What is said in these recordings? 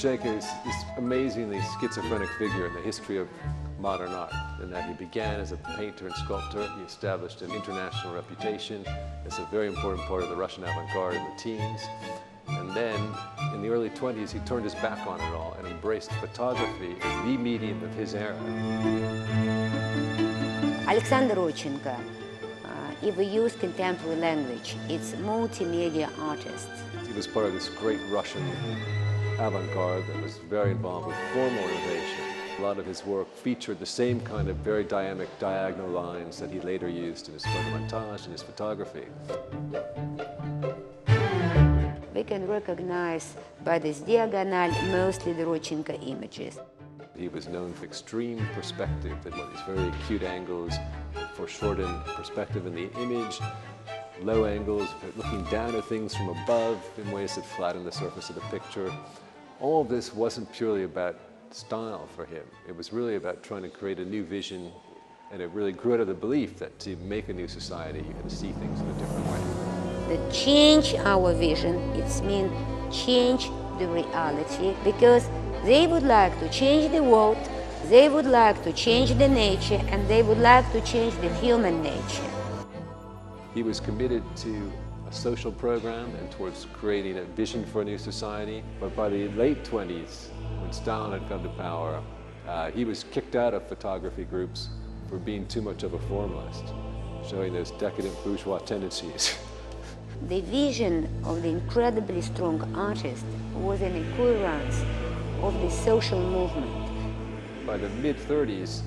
Rodchenko is this amazingly schizophrenic figure in the history of modern art, in that he began as a painter and sculptor. He established an international reputation as a very important part of the Russian avant-garde in the teens. And then, in the early 20s, he turned his back on it all and embraced photography as the medium of his era. Alexander Rodchenko, if we use contemporary language, it's multimedia artist. He was part of this great Russian avant-garde that was very involved with formal innovation. A lot of his work featured the same kind of very dynamic diagonal lines that he later used in his photomontage and his photography. We can recognize by this diagonal mostly the Rodchenko images. He was known for extreme perspective, that these very acute angles, foreshortened perspective in the image, low angles, looking down at things from above in ways that flatten the surface of the picture. All of this wasn't purely about style for him. It was really about trying to create a new vision, and it really grew out of the belief that to make a new society, you had to see things in a different way. To change our vision, it means change the reality, because they would like to change the world, they would like to change the nature, and they would like to change the human nature. He was committed to a social program and towards creating a vision for a new society. But by the late 20s, when Stalin had come to power, he was kicked out of photography groups for being too much of a formalist, showing those decadent bourgeois tendencies. The vision of the incredibly strong artist was an occurrence of the social movement. By the mid-30s,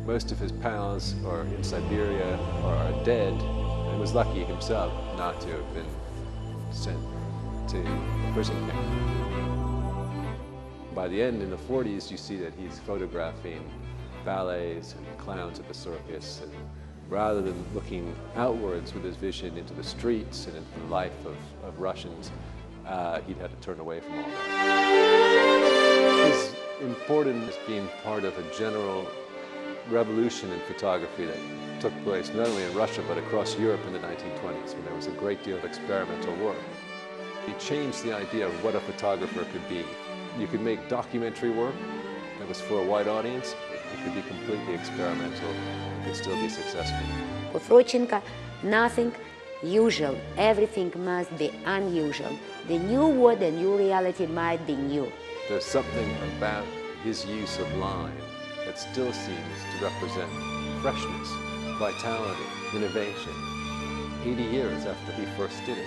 most of his pals are in Siberia or are dead, and was lucky himself not to have been sent to a prison camp. By the end, in the 40s, you see that he's photographing ballets and clowns at the circus, and rather than looking outwards with his vision into the streets and into the life of Russians, he'd had to turn away from all that. He's important as being part of a general revolution in photography that took place not only in Russia but across Europe in the 1920s, when there was a great deal of experimental work. He changed the idea of what a photographer could be. You could make documentary work that was for a wide audience. It could be completely experimental. It could still be successful. With Rodchenko, nothing usual. Everything must be unusual. The new world, the new reality might be new. There's something about his use of line that still seems to represent freshness, vitality, innovation, 80 years after he first did it.